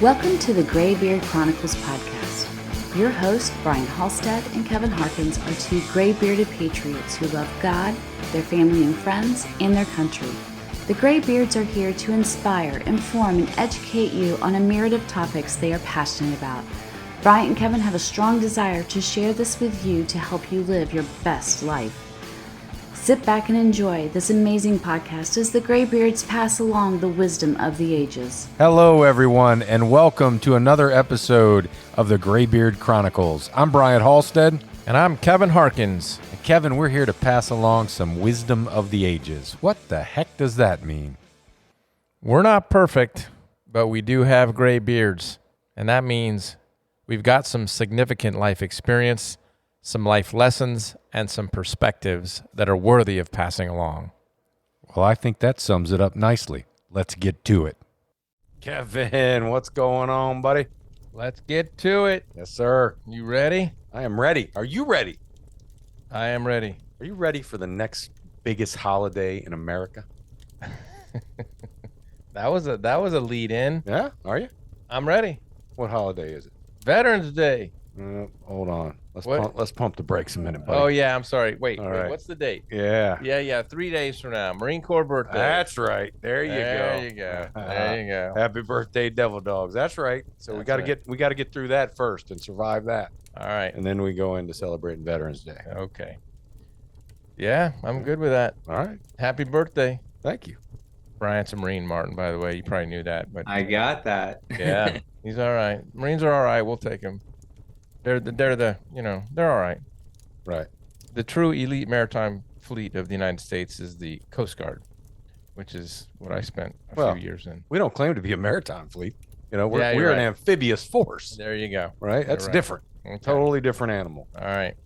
Welcome to the Graybeard Chronicles podcast. Your hosts, Brian Halstead and Kevin Harkins, are two gray-bearded patriots who love God, their family and friends, and their country. The Graybeards are here to inspire, inform, and educate you on a myriad of topics they are passionate about. Brian and Kevin have a strong desire to share this with you to help you live your best life. Sit back and enjoy this amazing podcast as the Graybeards pass along the wisdom of the ages. Hello, everyone, and welcome to another episode of the Graybeard Chronicles. I'm Brian Halstead. And I'm Kevin Harkins. And Kevin, we're here to pass along some wisdom of the ages. What the heck does that mean? We're not perfect, but we do have gray beards. And that means we've got some significant life experience, some life lessons, and some perspectives that are worthy of passing along. Well, I think that sums it up nicely. Let's get to it. Kevin, what's going on, buddy? Let's get to it. Yes, sir. You ready? I am ready. Are you ready? I am ready. Are you ready for the next biggest holiday in America? That was a lead in. Yeah, are you? I'm ready. What holiday is it? Veterans Day. Hold on. Let's pump the brakes a minute, buddy. Oh yeah, I'm sorry. Wait, right. what's the date? Yeah. Yeah, 3 days from now. Marine Corps birthday. That's right. There you go. There you go. Happy birthday, Devil Dogs. That's right. So we got to get through that first and survive that. All right. And then we go into celebrating Veterans Day. Okay. Yeah, I'm good with that. All right. Happy birthday. Thank you. Brian's a Marine, Martin, by the way. You probably knew that, but I got that. yeah, he's all right. Marines are all right. We'll take him. They're all right. Right. The true elite maritime fleet of the United States is the Coast Guard, which is what I spent a few years in. We don't claim to be a maritime fleet. We're right. an amphibious force. There you go. Right? That's right. different. Okay. Totally different animal. All right.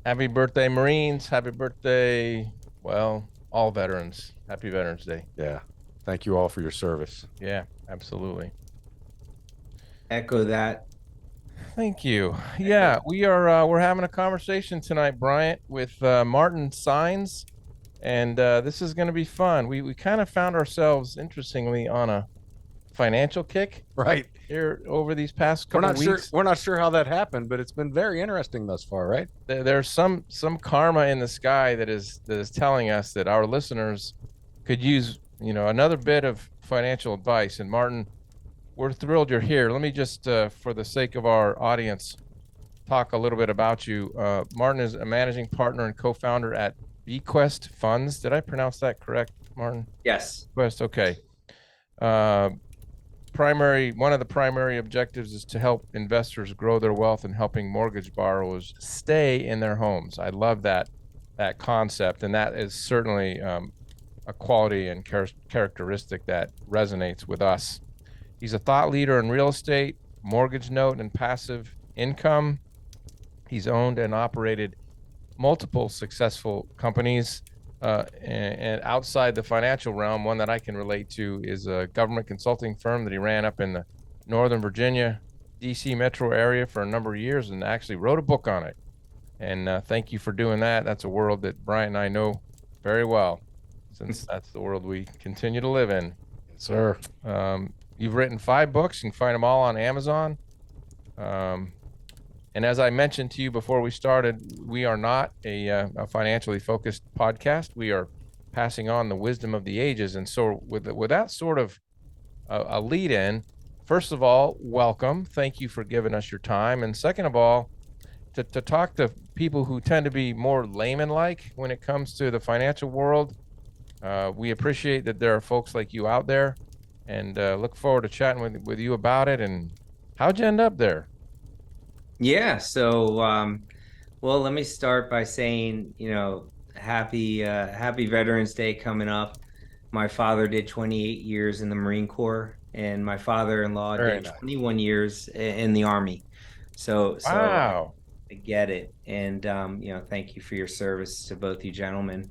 Happy birthday, Marines. Happy birthday, all veterans. Happy Veterans Day. Yeah. Thank you all for your service. Yeah, absolutely. Echo that. Thank you. Yeah, we're having a conversation tonight, Bryant, with Martin Saenz, and this is going to be fun. We kind of found ourselves, interestingly, on a financial kick right here over these past couple weeks. We're not sure how that happened, but it's been very interesting thus far, right? There's some karma in the sky that is telling us that our listeners could use another bit of financial advice. And Martin, we're thrilled you're here. Let me just, for the sake of our audience, talk a little bit about you. Martin is a managing partner and co-founder at Bequest Funds. Did I pronounce that correct, Martin? Yes. Bequest, okay. One of the primary objectives is to help investors grow their wealth and helping mortgage borrowers stay in their homes. I love that concept, and that is certainly a quality and characteristic that resonates with us. He's a thought leader in real estate, mortgage note, and passive income. He's owned and operated multiple successful companies. And outside the financial realm, one that I can relate to is a government consulting firm that he ran up in the Northern Virginia, DC metro area for a number of years, and actually wrote a book on it. And thank you for doing that. That's a world that Brian and I know very well, since that's the world we continue to live in. Yes, sir. You've written 5 books. You can find them all on Amazon. And as I mentioned to you before we started, we are not a financially focused podcast. We are passing on the wisdom of the ages. And so with that sort of a lead in, first of all, welcome. Thank you for giving us your time. And second of all, to talk to people who tend to be more layman-like when it comes to the financial world, we appreciate that there are folks like you out there, and look forward to chatting with you about it. And how'd you end up there? Yeah. So, let me start by saying, happy Veterans Day coming up. My father did 28 years in the Marine Corps, and my father-in-law did 21 years in the Army. So wow. I get it. And, thank you for your service to both you gentlemen.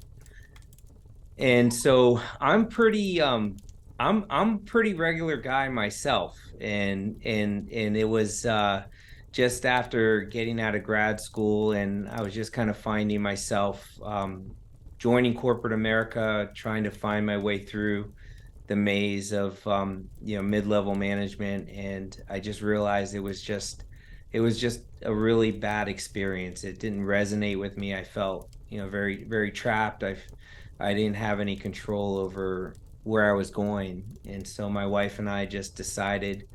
And so I'm pretty regular guy myself. And it was, just after getting out of grad school, and I was just kind of finding myself joining corporate America, trying to find my way through the maze of mid-level management, and I just realized it was just a really bad experience. It didn't resonate with me. I felt very, very trapped. I didn't have any control over where I was going, and so my wife and I just decided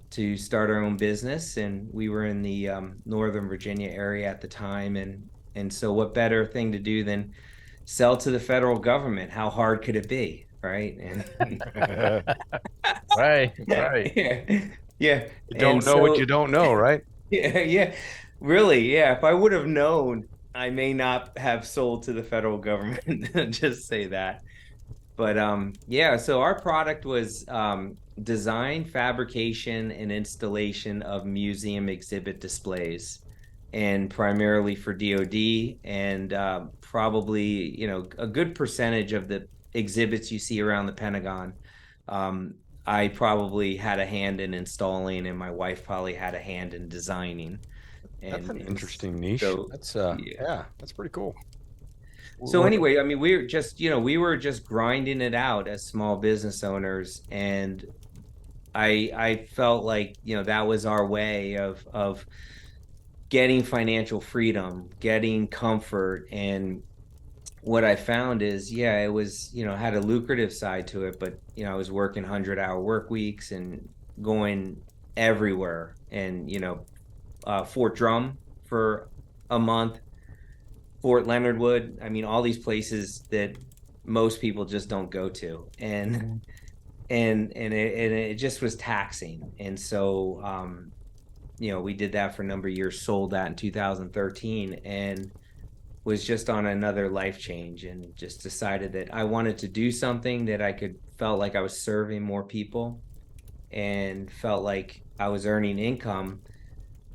to start our own business, and we were in the Northern Virginia area at the time, and so what better thing to do than sell to the federal government? How hard could it be, right? And Right. yeah. You don't know what you don't know, right? Yeah, really, yeah. If I would have known, I may not have sold to the federal government. Just say that. But yeah, so our product was design, fabrication, and installation of museum exhibit displays, and primarily for DoD, and probably a good percentage of the exhibits you see around the Pentagon. I probably had a hand in installing, and my wife probably had a hand in designing. That's an interesting niche. So, That's that's pretty cool. So anyway, I mean, we were just grinding it out as small business owners, and I felt like that was our way of getting financial freedom, getting comfort. And what I found is, yeah, it was had a lucrative side to it, but I was working 100-hour work weeks and going everywhere, and Fort Drum for a month, Fort Leonard Wood. I mean, all these places that most people just don't go to, and it just was taxing. And so, we did that for a number of years, sold that in 2013, and was just on another life change, and just decided that I wanted to do something that felt like I was serving more people, and felt like I was earning income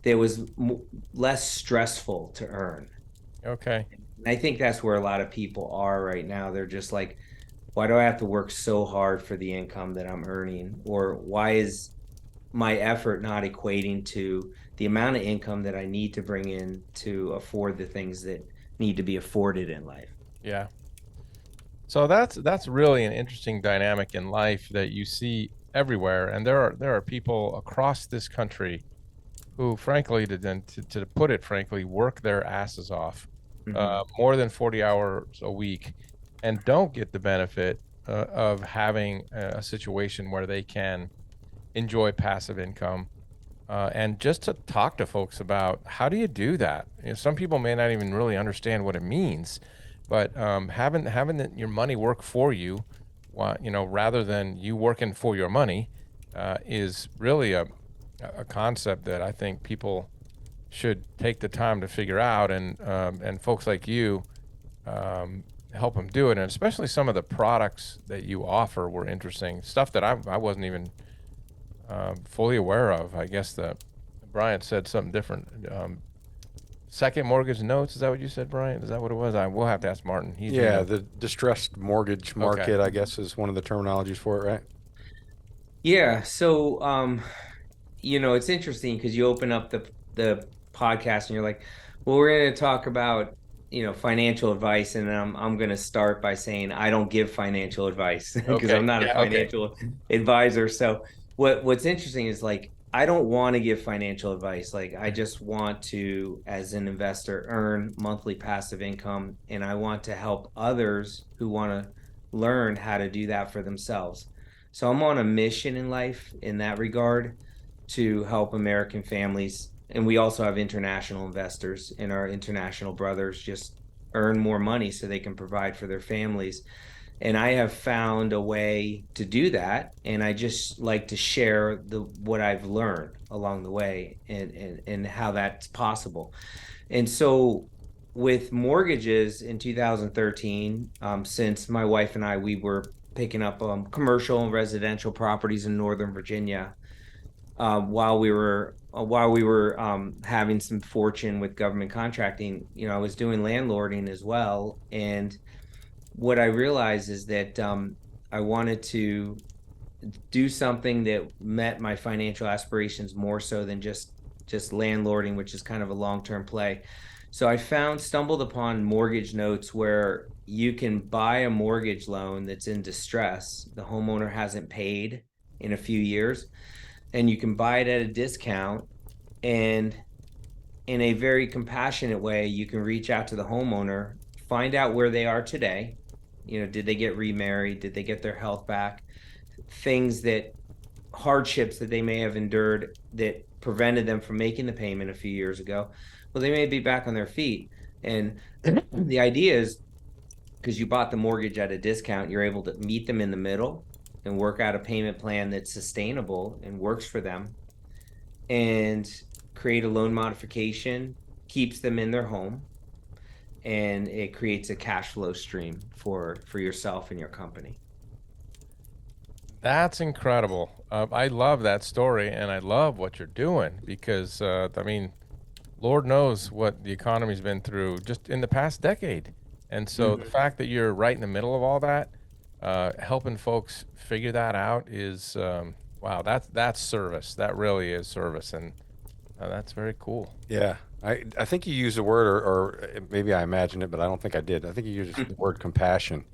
that was less stressful to earn. Okay. And I think that's where a lot of people are right now. They're just like, why do I have to work so hard for the income that I'm earning? Or why is my effort not equating to the amount of income that I need to bring in to afford the things that need to be afforded in life? Yeah. So that's really an interesting dynamic in life that you see everywhere. And there are people across this country who, frankly, to put it frankly, work their asses off more than 40 hours a week, and don't get the benefit of having a situation where they can enjoy passive income. And just to talk to folks about, how do you do that? Some people may not even really understand what it means, but having your money work for you, rather than you working for your money, is really a concept that I think people should take the time to figure out, and folks like you help them do it. And especially some of the products that you offer were interesting, stuff that I wasn't even fully aware of. I guess that Brian said something different. Second mortgage notes, is that what you said, Brian? Is that what it was? We'll have to ask Martin. The distressed mortgage market, Okay. I guess, is one of the terminologies for it, right? Yeah. So, it's interesting because you open up the podcast and you're like, well, we're going to talk about, financial advice. And I'm going to start by saying I don't give financial advice because I'm not a financial advisor. So what's interesting is, like, I don't want to give financial advice. Like, I just want to, as an investor, earn monthly passive income. And I want to help others who want to learn how to do that for themselves. So I'm on a mission in life in that regard, to help American families. And we also have international investors, and our international brothers just earn more money so they can provide for their families. And I have found a way to do that. And I just like to share what I've learned along the way, and how that's possible. And so with mortgages in 2013, since my wife and I, we were picking up commercial and residential properties in Northern Virginia, while we were having some fortune with government contracting. I was doing landlording as well. And what I realized is that I wanted to do something that met my financial aspirations more so than just landlording, which is kind of a long-term play. So I stumbled upon mortgage notes where you can buy a mortgage loan that's in distress. The homeowner hasn't paid in a few years, and you can buy it at a discount. And in a very compassionate way, you can reach out to the homeowner, find out where they are today. Did they get remarried? Did they get their health back? Things that hardships that they may have endured that prevented them from making the payment a few years ago. Well, they may be back on their feet. And the idea is, because you bought the mortgage at a discount, you're able to meet them in the middle and work out a payment plan that's sustainable and works for them, and create a loan modification, keeps them in their home, and it creates a cash flow stream for yourself and your company. That's incredible. I love that story, and I love what you're doing because, I mean, Lord knows what the economy's been through just in the past decade. And so the fact that you're right in the middle of all that, helping folks figure that out is, wow, that's service. That really is service. And that's very cool. Yeah. I think you used the word, or maybe I imagined it, but I don't think I did. I think you used the word compassion.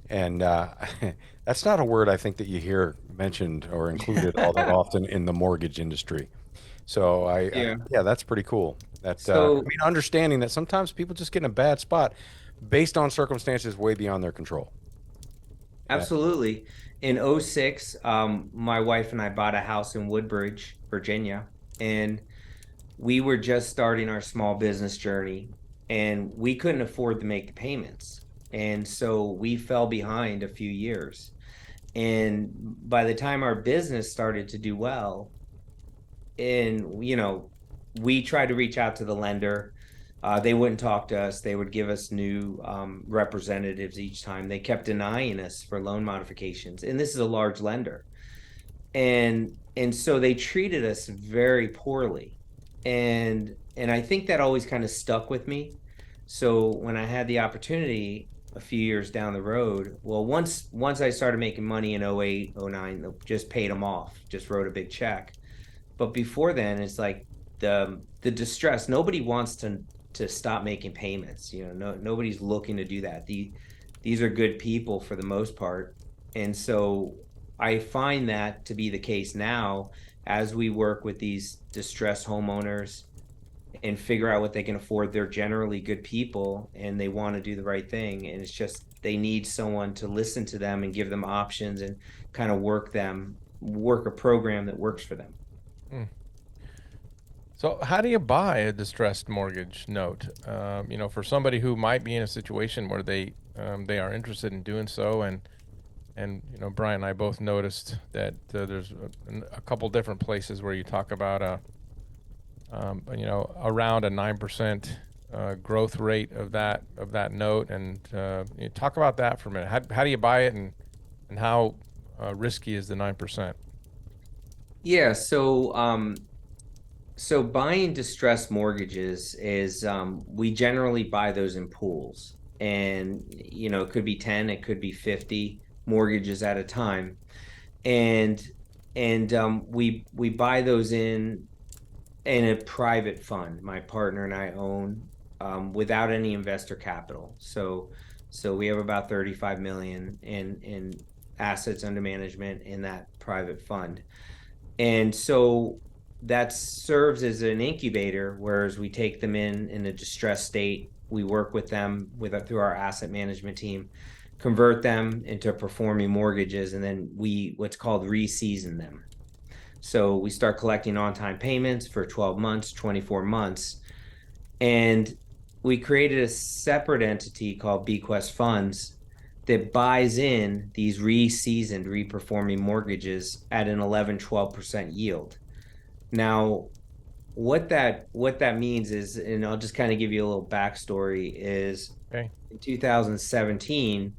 And that's not a word I think that you hear mentioned or included all that often in the mortgage industry. So yeah, that's pretty cool. That's I mean, understanding that sometimes people just get in a bad spot based on circumstances way beyond their control. Absolutely. In '06, my wife and I bought a house in Woodbridge, Virginia, and we were just starting our small business journey, and we couldn't afford to make the payments. And so we fell behind a few years. And by the time our business started to do well, and we tried to reach out to the lender, they wouldn't talk to us. They would give us new representatives each time. They kept denying us for loan modifications, and this is a large lender, and so they treated us very poorly, and I think that always kind of stuck with me. So when I had the opportunity a few years down the road, well, once I started making money in '08, '09, just paid them off, just wrote a big check. But before then, it's like the distress. Nobody wants to stop making payments. Nobody's looking to do that. These are good people for the most part. And so I find that to be the case now as we work with these distressed homeowners and figure out what they can afford. They're generally good people and they want to do the right thing. And it's just they need someone to listen to them and give them options and kind of work a program that works for them. So how do you buy a distressed mortgage note? For somebody who might be in a situation where they are interested in doing so, and Brian and I both noticed that there's a couple different places where you talk about around a 9% growth rate of that note, and you talk about that for a minute. How do you buy it, and how risky is the 9%? Yeah, so buying distressed mortgages is we generally buy those in pools, and it could be 10, it could be 50 mortgages at a time, and we buy those in a private fund. My partner and I own without any investor capital. So we have about 35 million in assets under management in that private fund, and so that serves as an incubator, whereas we take them in a distressed state. We work with them through our asset management team, convert them into performing mortgages, and then we what's called re-season them. So we start collecting on-time payments for 12 months, 24 months, and we created a separate entity called Bequest Funds that buys in these re-seasoned, re-performing mortgages at an 11-12% yield. Now, what that means is, and I'll just kind of give you a little backstory, is in 2017,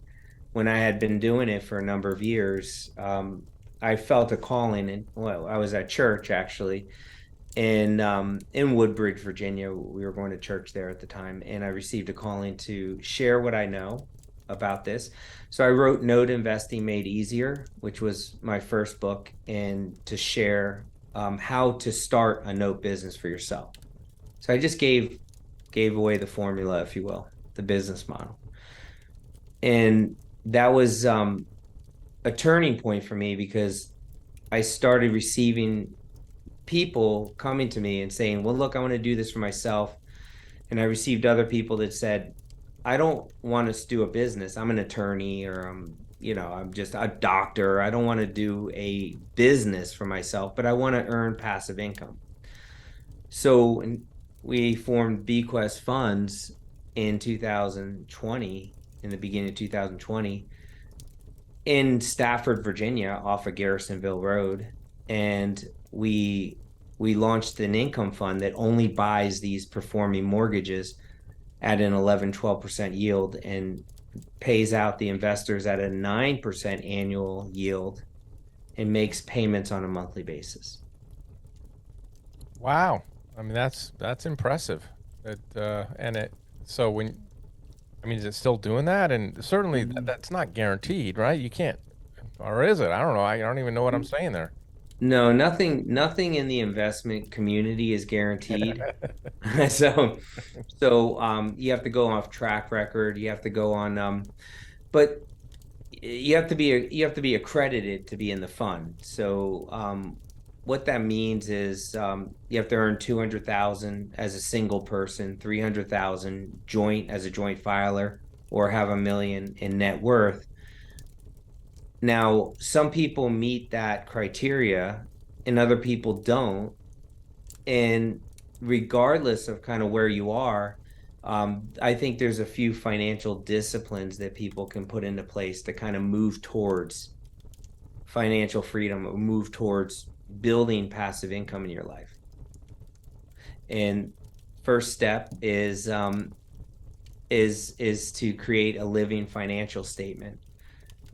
when I had been doing it for a number of years, I felt a calling, and I was at church actually in Woodbridge, Virginia. We were going to church there at the time, and I received a calling to share what I know about this. So I wrote Note Investing Made Easier, which was my first book, and to share how to start a note business for yourself. So I just gave away the formula, if you will, the business model. And that was a turning point for me, because I started receiving people coming to me and saying, well, look, I want to do this for myself. And I received other people that said, I don't want to do a business. I'm an attorney, or I'm just a doctor. I don't want to do a business for myself, but I want to earn passive income. So we formed Bequest Funds in 2020, in the beginning of 2020, in Stafford, Virginia, off of Garrisonville Road. And we launched an income fund that only buys these performing mortgages at an 11-12% yield, and pays out the investors at a 9% annual yield, and makes payments on a monthly basis. Wow. I mean, that's impressive. So is it still doing that? And certainly that's not guaranteed, right? You can't, or is it? I don't know. I don't even know what I'm saying there. No, nothing in the investment community is guaranteed. So you have to go off track record. You have to go on, but you have to be accredited to be in the fund. So what that means is you have to earn 200,000 as a single person, 300,000 joint as a joint filer, or have $1 million in net worth. Now, some people meet that criteria and other people don't. And regardless of kind of where you are, I think there's a few financial disciplines that people can put into place to kind of move towards financial freedom, or move towards building passive income in your life. And first step is to create a living financial statement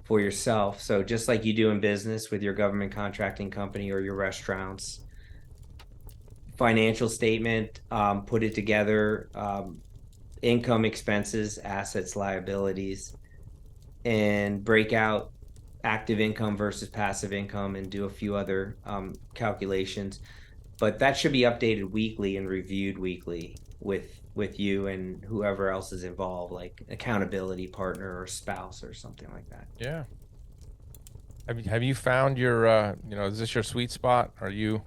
for yourself. So just like you do in business with your government contracting company or your restaurants, financial statement, put it together, income, expenses, assets, liabilities, and break out active income versus passive income, and do a few other calculations. But that should be updated weekly and reviewed weekly with you and whoever else is involved, like accountability partner or spouse or something like that. Yeah. Have you found your is this your sweet spot? Are you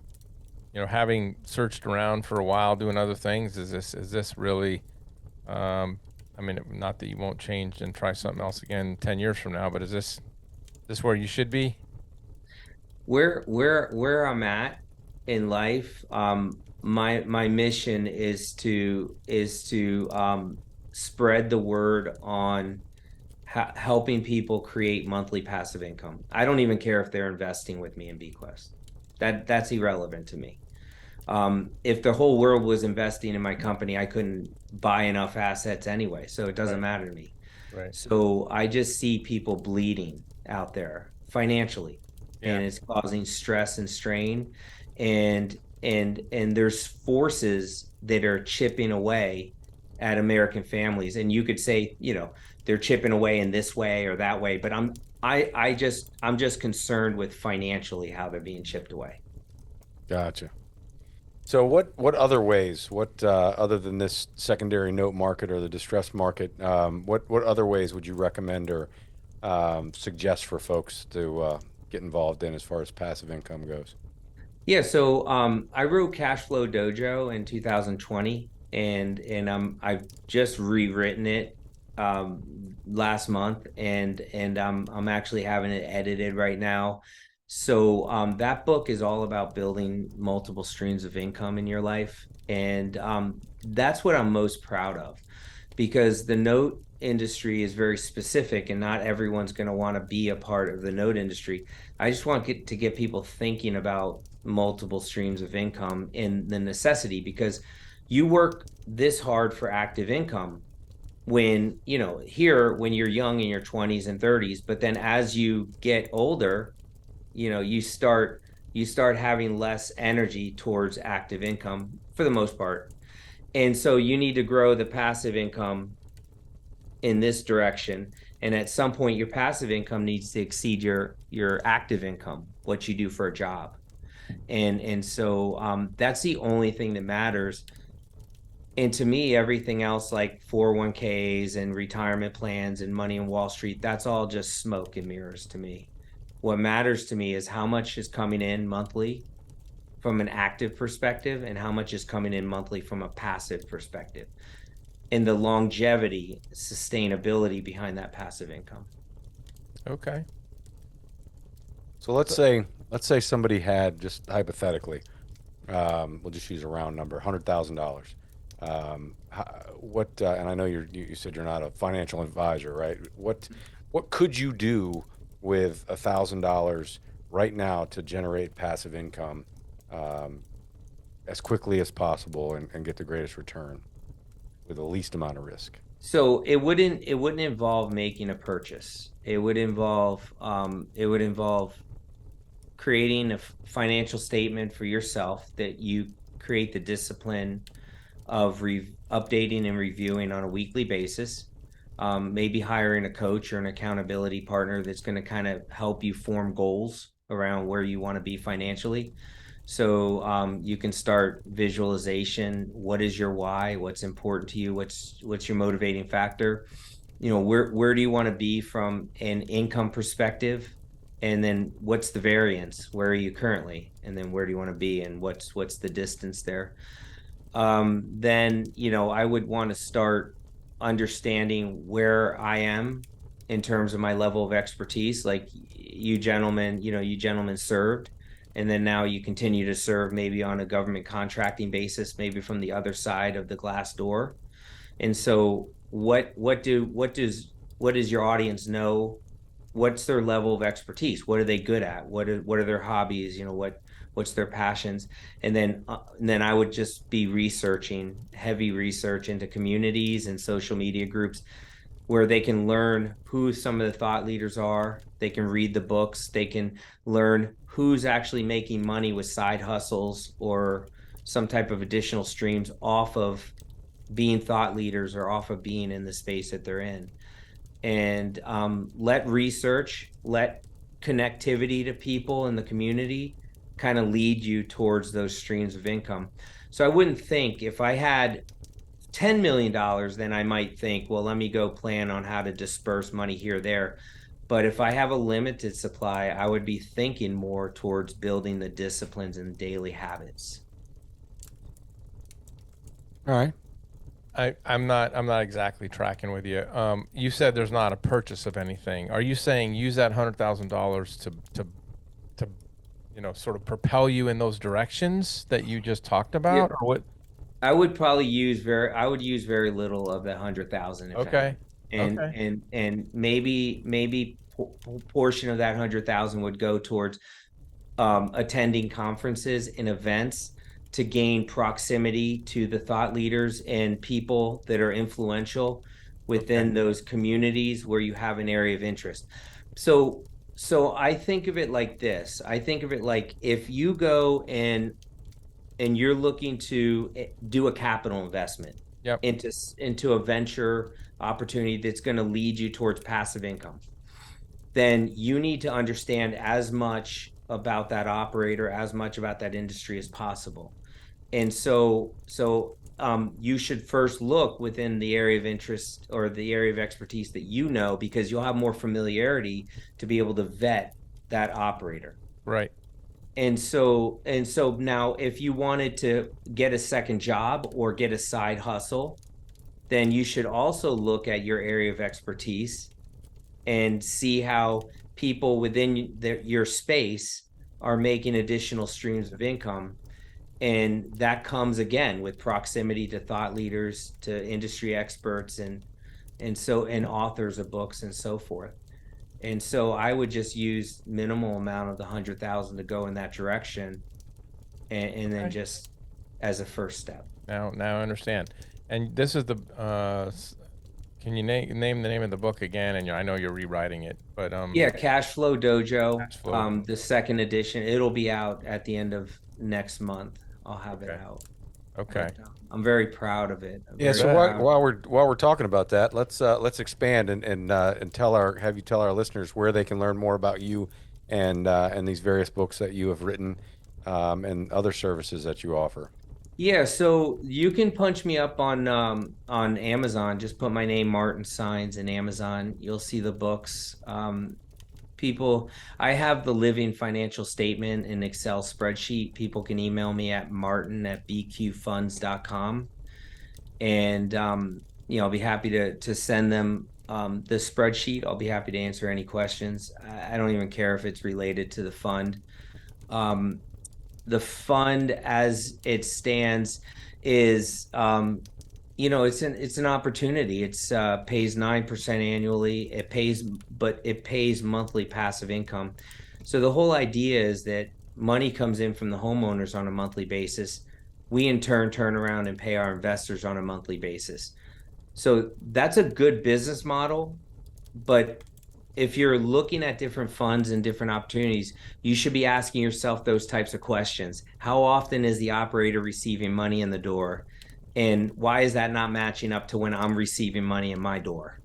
having searched around for a while doing other things, is this really not that you won't change and try something else again 10 years from now, but is this where you should be? Where I'm at in life, my mission is to spread the word on helping people create monthly passive income. I don't even care if they're investing with me in Bequest. That's irrelevant to me. If the whole world was investing in my company, I couldn't buy enough assets anyway, so it doesn't matter to me. Right. So I just see people bleeding out there financially, and it's causing stress and strain, and there's forces that are chipping away at American families. And you could say, they're chipping away in this way or that way, but I'm just concerned with financially how they're being chipped away. Gotcha. So what other ways, other than this secondary note market or the distressed market, what other ways would you recommend or suggest for folks to get involved in as far as passive income goes? Yeah, so I wrote Cash Flow Dojo in 2020, and I've just rewritten it last month, and I'm actually having it edited right now. So that book is all about building multiple streams of income in your life, and that's what I'm most proud of, because the note industry is very specific, and not everyone's going to want to be a part of the note industry. I just want to get people thinking about multiple streams of income and the necessity, because you work this hard for active income when when you're young in your 20s and 30s, but then as you get older, you start having less energy towards active income for the most part. And so you need to grow the passive income in this direction, and at some point your passive income needs to exceed your active income, what you do for a job. And so that's the only thing that matters. And to me, everything else like 401ks and retirement plans and money in Wall Street, that's all just smoke and mirrors to me. What matters to me is how much is coming in monthly from an active perspective and how much is coming in monthly from a passive perspective, and the longevity, sustainability behind that passive income. Okay. So let's say somebody had, just hypothetically, we'll just use a round number, $100,000. And I know you said you're not a financial advisor, right? What could you do with $1,000 right now to generate passive income as quickly as possible and get the greatest return with the least amount of risk? So it wouldn't involve making a purchase. It would involve creating a financial statement for yourself that you create the discipline of updating and reviewing on a weekly basis. Maybe hiring a coach or an accountability partner that's going to kind of help you form goals around where you want to be financially. So you can start visualization. What is your why? What's important to you? What's your motivating factor? Where do you want to be from an income perspective? And then what's the variance? Where are you currently? And then where do you want to be? And what's the distance there? Then I would want to start understanding where I am in terms of my level of expertise. Like you gentlemen served, and then now you continue to serve maybe on a government contracting basis, maybe from the other side of the glass door. And so what does your audience know? What's their level of expertise? What are they good at? What are their hobbies? What's their passions? And then I would just be heavy research into communities and social media groups where they can learn who some of the thought leaders are. They can read the books. They can learn who's actually making money with side hustles or some type of additional streams off of being thought leaders or off of being in the space that they're in. And let connectivity to people in the community kind of lead you towards those streams of income. So I wouldn't think if I had $10 million, then I might think, well, let me go plan on how to disperse money here or there. But if I have a limited supply, I would be thinking more towards building the disciplines and daily habits. All right. I'm not exactly tracking with you. You said there's not a purchase of anything. Are you saying use that $100,000 to sort of propel you in those directions that you just talked about, or what? I would probably use very little of that 100,000. Okay. And maybe portion of that 100,000 would go towards attending conferences and events to gain proximity to the thought leaders and people that are influential within those communities where you have an area of interest. So I think of it like this. I think of it like if you go and you're looking to do a capital investment into a venture opportunity that's going to lead you towards passive income, then you need to understand as much about that operator, as much about that industry as possible. And so you should first look within the area of interest or the area of expertise that because you'll have more familiarity to be able to vet that operator. Right. And so now if you wanted to get a second job or get a side hustle, then you should also look at your area of expertise and see how people within your space are making additional streams of income. And that comes again with proximity to thought leaders, to industry experts, and authors of books and so forth. And so I would just use minimal amount of the 100,000 to go in that direction, and then just as a first step. Now I understand. And this is the can you name the name of the book again? And I know you're rewriting it, but Cash Flow Dojo, the second edition. It'll be out at the end of next month. I'll have it out. Okay. But, I'm very proud of it. So while we're talking about that, let's expand and have you tell our listeners where they can learn more about you and these various books that you have written and other services that you offer. Yeah, so you can punch me up on Amazon. Just put my name, Martin Saenz, in Amazon. You'll see the books. People, I have the living financial statement in Excel spreadsheet. People can email me at martin@bqfunds.com. And I'll be happy to send them the spreadsheet. I'll be happy to answer any questions. I don't even care if it's related to the fund. Um, the fund as it stands is it's an opportunity. It's pays 9% annually. It pays monthly passive income. So the whole idea is that money comes in from the homeowners on a monthly basis. We in turn around and pay our investors on a monthly basis. So that's a good business model, but if you're looking at different funds and different opportunities, you should be asking yourself those types of questions. How often is the operator receiving money in the door? And why is that not matching up to when I'm receiving money in my door?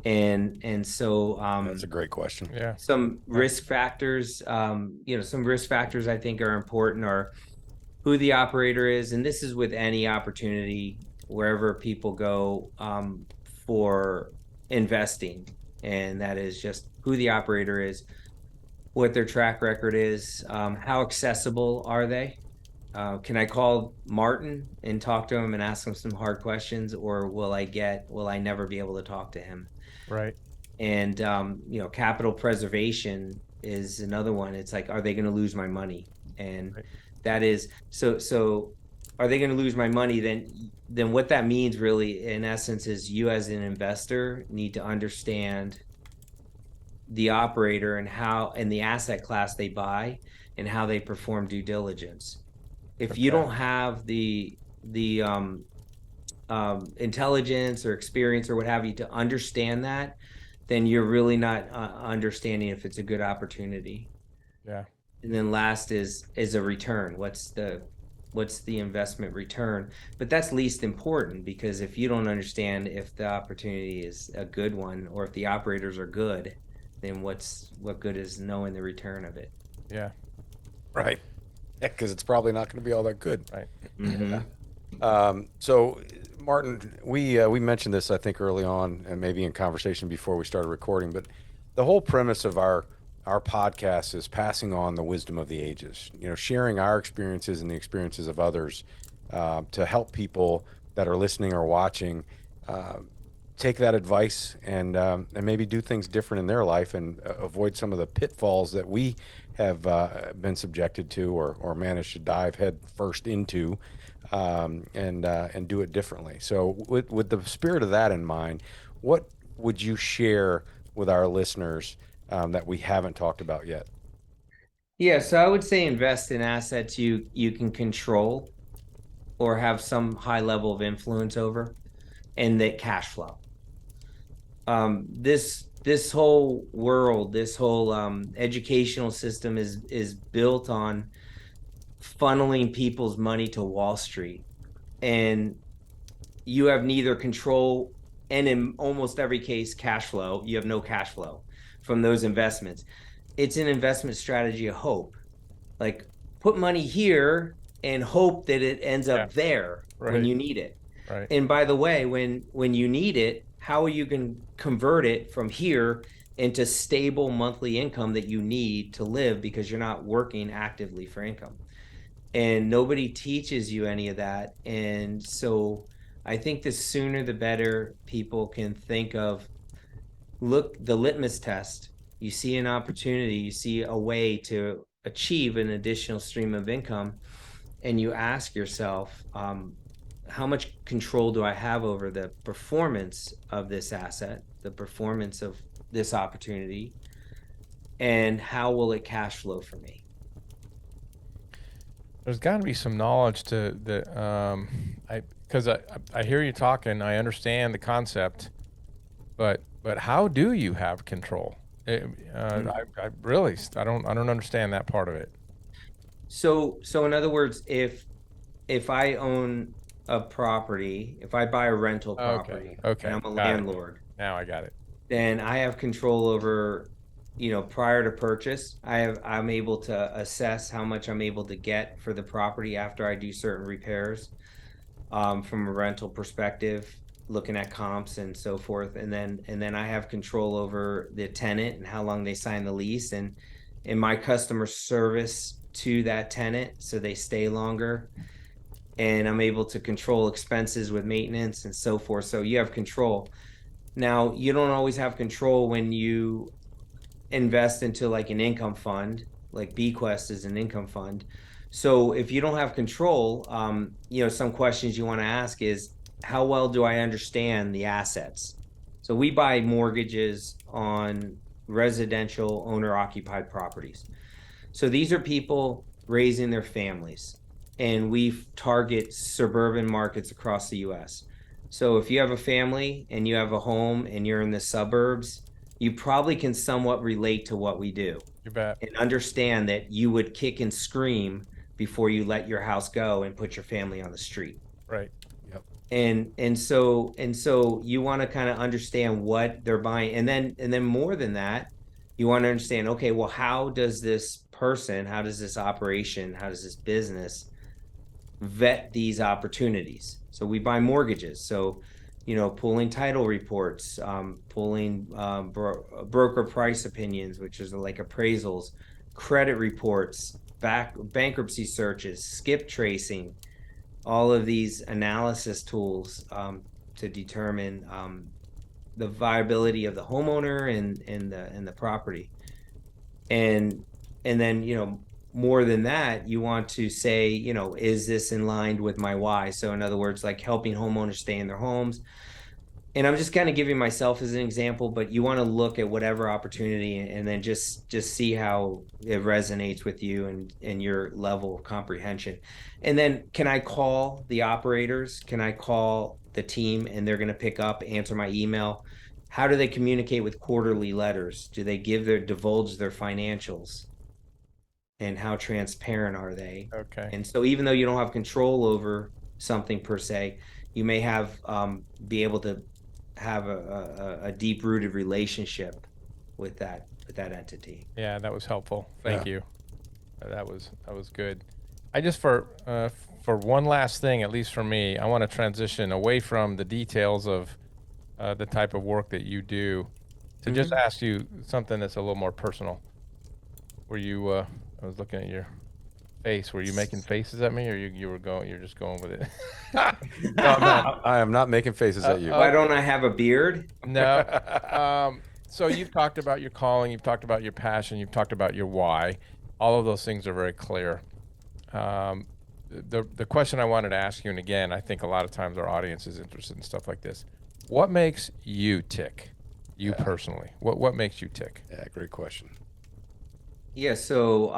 And so That's a great question. Yeah. some risk factors, some risk factors I think are important are who the operator is. And this is with any opportunity, wherever people go for investing. And that is just who the operator is, what their track record is, how accessible are they? Can I call Martin and talk to him and ask him some hard questions, or will I never be able to talk to him? Right. And capital preservation is another one. It's like, are they going to lose my money? And Right. that is so are they going to lose my money? Then what that means really in essence is you as an investor need to understand the operator and the asset class they buy and how they perform due diligence. If you don't have the intelligence or experience or what have you to understand that, then you're really not understanding if it's a good opportunity. Yeah. And then last is a return. What's the investment return? But that's least important, because if you don't understand if the opportunity is a good one or if the operators are good, then what good is knowing the return of it? Yeah. Right. Yeah, because it's probably not going to be all that good. Right. Mm-hmm. So, Martin, we mentioned this, I think, early on, and maybe in conversation before we started recording. But the whole premise of our podcast is passing on the wisdom of the ages. Sharing our experiences and the experiences of others to help people that are listening or watching take that advice and maybe do things different in their life and avoid some of the pitfalls that we have been subjected to or managed to dive head first into. And do it differently. So with the spirit of that in mind, what would you share with our listeners that we haven't talked about yet? Yeah, so I would say invest in assets you can control or have some high level of influence over, and that cash flow. This whole world, this whole educational system is built on funneling people's money to Wall Street, and you have neither control and in almost every case cash flow. You have no cash flow from those investments. It's an investment strategy of hope. Like, put money here and hope that it ends up there when you need it. Right. And by the way, when you need it, how are you going to convert it from here into stable monthly income that you need to live, because you're not working actively for income? And nobody teaches you any of that. And so I think the sooner the better people can think of, look, the litmus test. You see an opportunity, you see a way to achieve an additional stream of income, and you ask yourself, how much control do I have over the performance of this asset, the performance of this opportunity, and how will it cash flow for me? There's got to be some knowledge to the because I hear you talking, I understand the concept, but how do you have control? I really I don't understand that part of it. So in other words, if I own a property, if I buy a rental property, Okay. and I'm a Got it. landlord, Now I got it. then I have control over prior to purchase, I'm able to assess how much I'm able to get for the property after I do certain repairs, from a rental perspective, looking at comps and so forth. And then I have control over the tenant and how long they sign the lease, and my customer service to that tenant so they stay longer. And I'm able to control expenses with maintenance and so forth. So you have control. Now, you don't always have control when you invest into like an income fund, like Bequest is an income fund. So if you don't have control, some questions you want to ask is, how well do I understand the assets? So we buy mortgages on residential owner occupied properties. So these are people raising their families, and we target suburban markets across the US. So if you have a family and you have a home and you're in the suburbs, you probably can somewhat relate to what we do. You bet. And understand that you would kick and scream before you let your house go and put your family on the street. Right. Yep. And so you want to kind of understand what they're buying, and then more than that, you want to understand, okay, well, how does this person, how does this operation, how does this business vet these opportunities? So we buy mortgages. So, pulling title reports, pulling broker price opinions, which is like appraisals, credit reports, bankruptcy searches, skip tracing, all of these analysis tools to determine the viability of the homeowner and the property. And then, more than that, you want to say, is this in line with my why? So in other words, like helping homeowners stay in their homes. And I'm just kind of giving myself as an example, but you want to look at whatever opportunity and then just see how it resonates with you and your level of comprehension. And then, can I call the operators? Can I call the team and they're going to pick up, answer my email? How do they communicate with quarterly letters? Do they divulge their financials? And how transparent are they? Okay. And so even though you don't have control over something per se, you may be able to have a deep-rooted relationship with that entity. Yeah, that was helpful. Thank you. That was good. I just for one last thing, at least for me, I want to transition away from the details of the type of work that you do to just ask you something that's a little more personal. Were you? I was looking at your face. Were you making faces at me, or you're just going with it? No, I'm not. I am not making faces at you. Why don't I have a beard? No. So you've talked about your calling, you've talked about your passion, you've talked about your why. All of those things are very clear. The question I wanted to ask you, and again, I think a lot of times our audience is interested in stuff like this. What makes you tick? You personally, what makes you tick? Yeah, great question. Yeah, so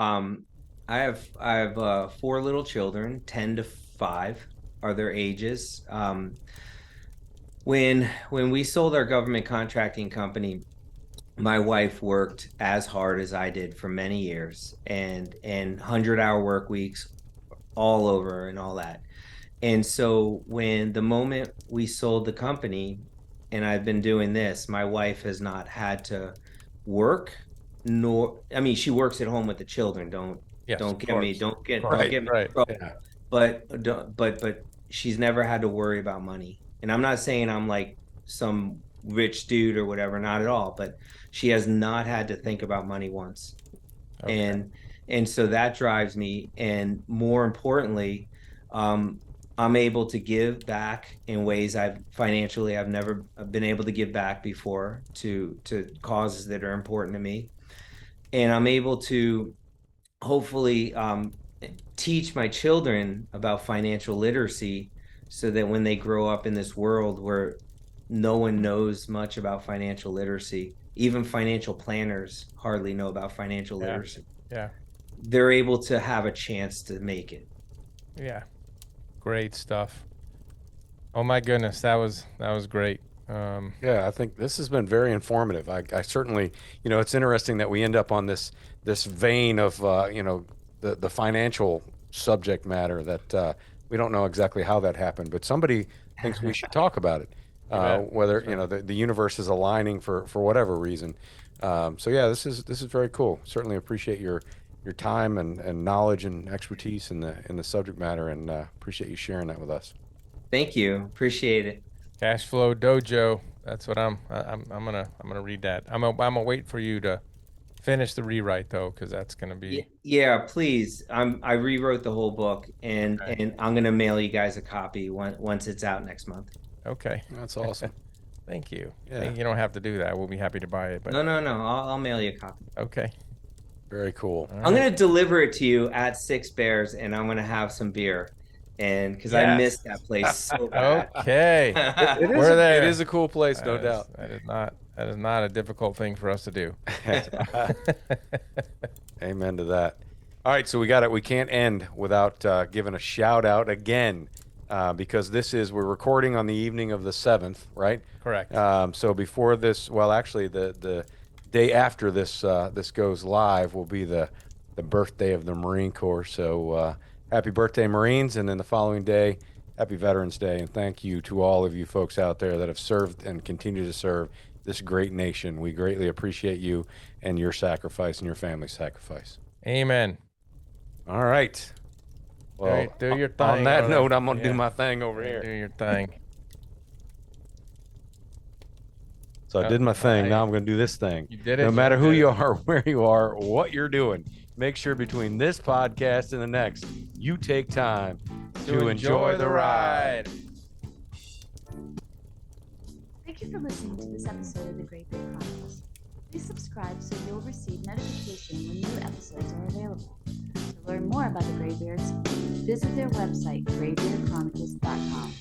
I have 4 little children, 10 to 5 are their ages. When we sold our government contracting company, my wife worked as hard as I did for many years, and 100-hour work weeks all over and all that. And so when the moment we sold the company, and I've been doing this, my wife has not had to work, she works at home with the children. Don't get me wrong. Yeah. But she's never had to worry about money. And I'm not saying I'm like some rich dude or whatever, not at all, but she has not had to think about money once. Okay. And so that drives me. And more importantly, I'm able to give back in ways I've never been able to give back before to causes that are important to me. And I'm able to hopefully teach my children about financial literacy, so that when they grow up in this world where no one knows much about financial literacy, even financial planners hardly know about financial literacy. Yeah. They're able to have a chance to make it. Yeah. Great stuff. Oh my goodness, that was great. Yeah, I think this has been very informative. I certainly, it's interesting that we end up on this vein of, the financial subject matter that we don't know exactly how that happened, but somebody thinks we should talk about it. whether the universe is aligning for whatever reason. So yeah, this is very cool. Certainly appreciate your time and knowledge and expertise in the subject matter, and appreciate you sharing that with us. Thank you. Appreciate it. Cash Flow Dojo. That's what I'm gonna read that. I'm gonna wait for you to finish the rewrite though, because that's gonna be. Yeah, please. I rewrote the whole book, and I'm gonna mail you guys a copy once it's out next month. Okay. That's awesome. Thank you. Yeah. You don't have to do that. We'll be happy to buy it. But No. I'll mail you a copy. Okay. Very cool. All I'm right. gonna deliver it to you at Six Bears, and I'm gonna have some beer, and because I missed that place so bad. Okay. We're there. It is a cool place, no doubt. That is not a difficult thing for us to do. Amen to that. All right, so we can't end without giving a shout out again, because we're recording on the evening of the 7th, right? Correct. So before this, well, actually the day after this goes live will be the birthday of the Marine Corps. So happy birthday, Marines, and then the following day, happy Veterans Day, and thank you to all of you folks out there that have served and continue to serve this great nation. We greatly appreciate you and your sacrifice and your family's sacrifice. Amen. All right. Well, do your thing. on that note, I'm going to do my thing over here. Do your thing. So I did my thing. Now I'm going to do this thing. You did it. No matter who you are, where you are, what you're doing, make sure between this podcast and the next, you take time to enjoy the ride. Thank you for listening to this episode of the Graybeard Chronicles. Please subscribe so you'll receive notification when new episodes are available. To learn more about the Graybeards, visit their website, graybeardchronicles.com.